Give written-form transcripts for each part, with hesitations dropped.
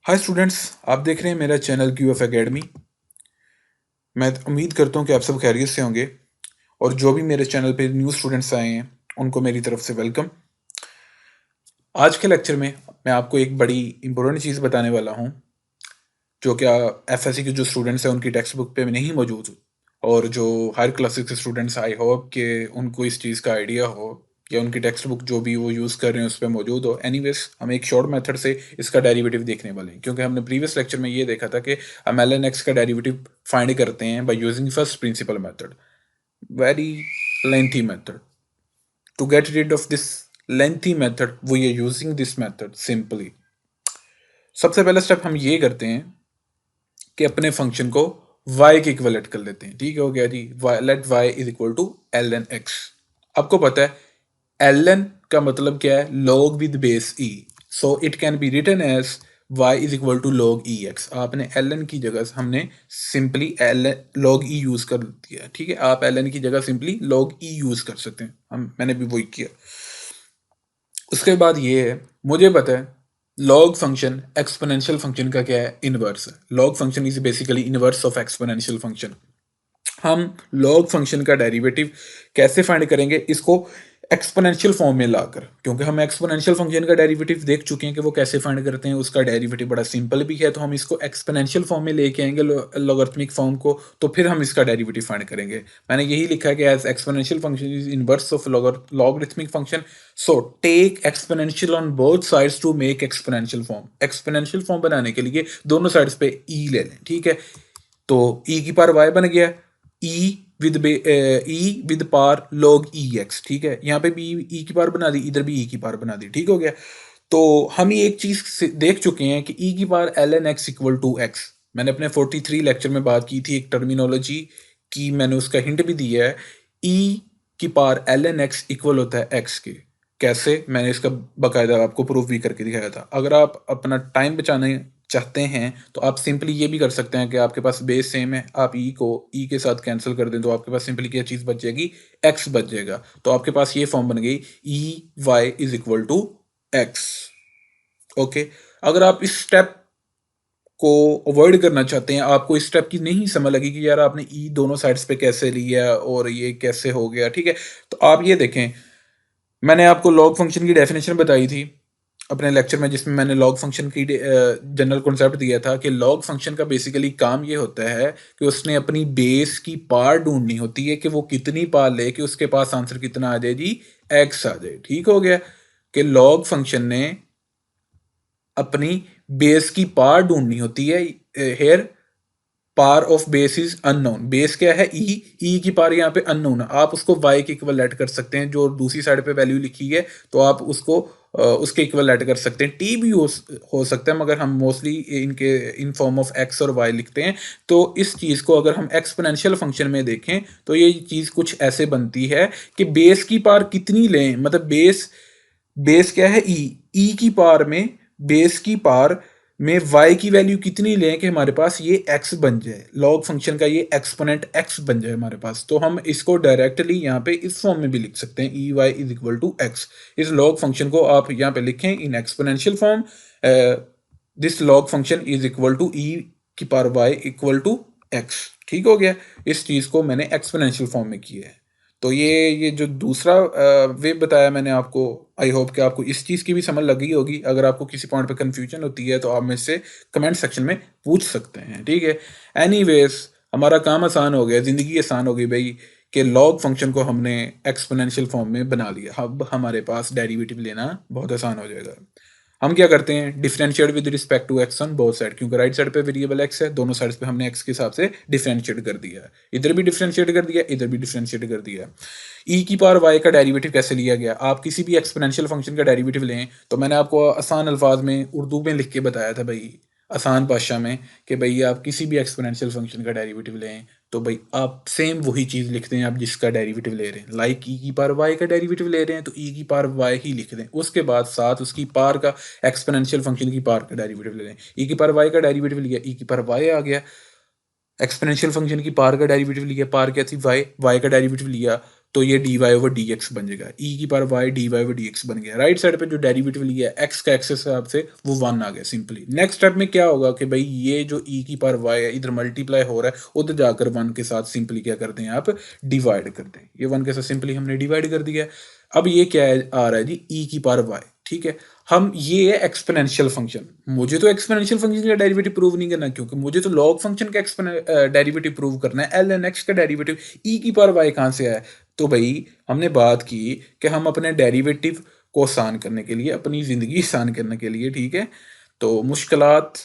Hi students, आप देख रहे हैं मेरा चैनल क्यूएफ एकेडमी। मैं उम्मीद करता हूं कि आप सब खैरियत से होंगे और जो भी मेरे चैनल पे न्यू स्टूडेंट्स आए हैं उनको मेरी तरफ से वेलकम। आज के लेक्चर में मैं आपको एक बड़ी इंपॉर्टेंट चीज़ बताने वाला हूं जो क्या एफएससी के जो स्टूडेंट्स हैं उनकी टेक्स्ट बुक पे नहीं मौजूद, और जो हायर क्लासेस के स्टूडेंट्स आई होप कि उनको इस चीज़ का आइडिया हो या उनकी टेक्स्ट बुक जो भी वो यूज़ कर रहे हैं उस पर मौजूद हो। एनीवेज, हम एक शॉर्ट मेथड से इसका डेरिवेटिव देखने वाले हैं, क्योंकि हमने प्रीवियस लेक्चर में ये देखा था कि हम ln x का डेरिवेटिव फाइंड करते हैं by using first principle method, very lengthy method. To get rid of this lengthy method, we are using this method simply. सबसे पहला स्टेप हम ये करते हैं कि अपने फंक्शन को y के इक्वलेट कर लेते हैं। ठीक हो गया जी, let y is equal to ln x। आपको पता है ln का मतलब क्या है? log with base e, so it can be written as y is equal to log e x। आपने ln की जगह हमने सिंपली log e यूज कर दिया। ठीक है, आप ln की जगह सिंपली log e यूज कर सकते हैं। मैंने भी वही किया। उसके बाद ये है, मुझे पता है लॉग फंक्शन एक्सपोनेंशियल फंक्शन का क्या है? इनवर्स है। Log function is basically inverse of exponential function. हम लॉग फंक्शन का डेरिवेटिव कैसे फाइंड करेंगे? इसको एक्सपोनेंशियल फॉर्म में लाकर, क्योंकि हम एक्सपोनेंशियल फंक्शन का डेरिवेटिव देख चुके हैं कि वो कैसे फाइंड करते हैं। उसका डेरिवेटिव बड़ा सिंपल भी है, तो हम इसको एक्सपोनेंशियल फॉर्म में लेके आएंगे, लॉगरिथमिक फॉर्म को, तो फिर हम इसका डेरिवेटिव फाइंड करेंगे। मैंने यही लिखा है कि as exponential function is inverse of logarithmic function, so take exponential on both sides to make exponential form. Exponential form बनाने के लिए दोनों साइड्स पे ई ले लें। ठीक है, तो ई की पावर वाई बन गया, e with power log e x. ठीक है, यहाँ पे भी ई की पावर बना दी, इधर भी ई की पावर बना दी। ठीक हो गया। तो हम ये एक चीज देख चुके हैं कि ई की power ln x equal to x. मैंने अपने 43 लेक्चर में बात की थी एक टर्मिनोलॉजी की, मैंने उसका हिंट भी दिया है। ई की पावर ln x इक्वल होता है एक्स के। कैसे? मैंने इसका बकायदा आपको प्रूफ भी करके दिखाया था। अगर आप अपना टाइम बचाने चाहते हैं तो आप सिंपली ये भी कर सकते हैं कि आपके पास बेस सेम है, आप ई को ई के साथ कैंसिल कर दें तो आपके पास सिंपली क्या चीज़ बच जाएगी? एक्स बच जाएगा। तो आपके पास ये फॉर्म बन गई e y is equal to x. Okay, अगर आप इस स्टेप को अवॉइड करना चाहते हैं, आपको इस स्टेप की नहीं समझ लगी कि यार आपने ई दोनों साइड्स पे कैसे लिया और ये कैसे हो गया, ठीक है, तो आप ये देखें, मैंने आपको लॉग फंक्शन की डेफिनेशन बताई थी अपने लेक्चर में, जिसमें मैंने लॉग फंक्शन की जनरल कॉन्सेप्ट दिया था कि लॉग फंक्शन का बेसिकली काम ये होता है कि उसने अपनी बेस की पार ढूंढनी होती है कि वो कितनी पार ले कि उसके पास आंसर कितना आ जाए जी? एक्स आ जाए। ठीक हो गया कि लॉग फंक्शन ने अपनी बेस की पार ढूंढनी होती है। Here power of base is unknown. Base क्या है? ई की पार यहाँ पे अननोन है, आप उसको वाई के इक्वल ऐड कर सकते हैं। जो दूसरी साइड पे वैल्यू लिखी है तो आप उसको उसके इक्वल ऐड कर सकते हैं। टी भी हो सकता है, मगर हम मोस्टली इनके इन फॉर्म ऑफ एक्स और वाई लिखते हैं। तो इस चीज़ को अगर हम एक्सपोनेंशियल फंक्शन में देखें तो ये चीज़ कुछ ऐसे बनती है कि बेस की पार कितनी लें, मतलब बेस क्या है? ई की पार में बेस की पार में y की वैल्यू कितनी लें कि हमारे पास ये x बन जाए, लॉग फंक्शन का ये एक्सपोनेंट x बन जाए हमारे पास। तो हम इसको डायरेक्टली यहाँ पे इस फॉर्म में भी लिख सकते हैं, e y is equal to x. इस लॉग फंक्शन को आप यहाँ पे लिखें in exponential form, this log function is equal to e की power y equal to x. ठीक हो गया, इस चीज़ को मैंने एक्सपोनेंशियल फॉर्म में किया है। तो ये जो दूसरा वे बताया मैंने आपको, आई होप कि आपको इस चीज़ की भी समझ लगी होगी। अगर आपको किसी पॉइंट पे कंफ्यूजन होती है तो आप मेरे से कमेंट सेक्शन में पूछ सकते हैं। ठीक है, एनीवेज, हमारा काम आसान हो गया, ज़िंदगी आसान हो गई भाई, कि लॉग फंक्शन को हमने एक्सपोनेंशियल फॉर्म में बना लिया। अब हमारे पास डेरिवेटिव लेना बहुत आसान हो जाएगा। हम क्या करते हैं? Differentiate with respect to x on both side, क्योंकि राइट साइड पे वेरिएबल एक्स है, दोनों साइड्स पे हमने एक्स के हिसाब से डिफरेंशिएट कर दिया। इधर भी डिफरेंशिएट कर दिया, इधर भी डिफरेंशिएट कर दिया। ई की पावर वाई का डेरिवेटिव कैसे लिया गया? आप किसी भी एक्सपोनेंशियल फंक्शन का डेरिवेटिव लें तो मैंने आपको आसान अल्फाज में उर्दू में लिख के बताया था भाई, आसान भाषा में, कि भाई आप किसी भी एक्सपोनेंशियल फंक्शन का डेरिवेटिव लें तो भाई आप सेम वही चीज़ लिखते हैं आप जिसका डेरिवेटिव ले रहे हैं। लाइक ई की पावर वाई का डेरिवेटिव ले रहे हैं तो ई की पावर वाई ही लिख दें, उसके बाद साथ उसकी पावर का एक्सपोनेंशियल फंक्शन की पावर का डेरिवेटिव ले लें। ई की पावर वाई का डेरिवेटिव लिया, ई की पावर वाई आ गया। एक्सपोनेंशियल फंक्शन की पावर का डेरिवेटिव लिया, पावर क्या थी? वाई, वाई का डेरिवेटिव लिया तो ये d y over d x बन जाएगा, ई की power y d y over d x बन गया। राइट साइड पे जो डेरिवेटिव लिया है एक्स का एक्स के हिसाब से वो 1 आ गया सिंपली। नेक्स्ट स्टेप में क्या होगा कि भाई ये जो ई की पावर वाई है इधर मल्टीप्लाई हो रहा है, उधर जाकर 1 के साथ सिंपली क्या करते हैं आप, डिवाइड करते हैं। ये 1 के साथ सिंपली हमने डिवाइड कर दिया। अब ये क्या है आ रहा है जी, ई की पावर वाई, ठीक है। हम ये है एक्सपोनेंशियल फंक्शन, मुझे तो एक्सपोनेंशियल फंक्शन का डेरिवेटिव प्रूव नहीं करना, क्योंकि मुझे तो लॉग फंक्शन का डेरिवेटिव प्रूव करना है। एल एन एक्स का डेरिवेटिव ई की पावर वाई कहाँ से आया? तो भाई हमने बात की कि हम अपने डेरिवेटिव को आसान करने के लिए, अपनी ज़िंदगी आसान करने के लिए, ठीक है, तो मुश्किलात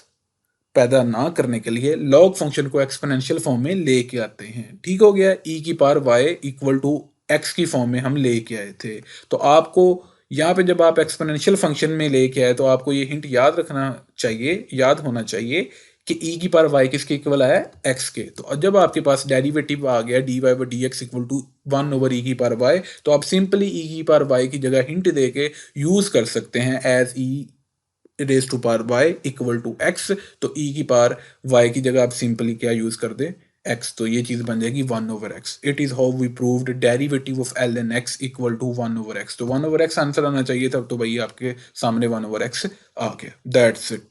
पैदा ना करने के लिए लॉग फंक्शन को एक्सपोनेंशियल फॉर्म में लेके आते हैं। ठीक हो गया, ई की power y equal to x की फॉर्म में हम लेके आए थे। तो आपको यहाँ पे जब आप एक्सपोनेंशियल फंक्शन में लेके आए तो आपको ये हिंट याद रखना चाहिए, याद होना चाहिए कि ई की पावर वाई किसके इक्वल आया, एक्स के। तो जब आपके पास डेरिवेटिव आ गया d y d x equal to 1 over e की पावर वाई, तो आप सिंपली ई की पावर वाई की जगह हिंट दे के यूज कर सकते हैं as e raise to power y equal to x. तो ई की पावर वाई की जगह आप सिंपली क्या यूज कर दे, एक्स। तो ये चीज बन जाएगी 1 over x. It is how we proved derivative of l n x equal to 1 over x. तो 1 ओवर एक्स आंसर आना चाहिए था, तो भाई आपके सामने 1 ओवर एक्स आ गया। That's it.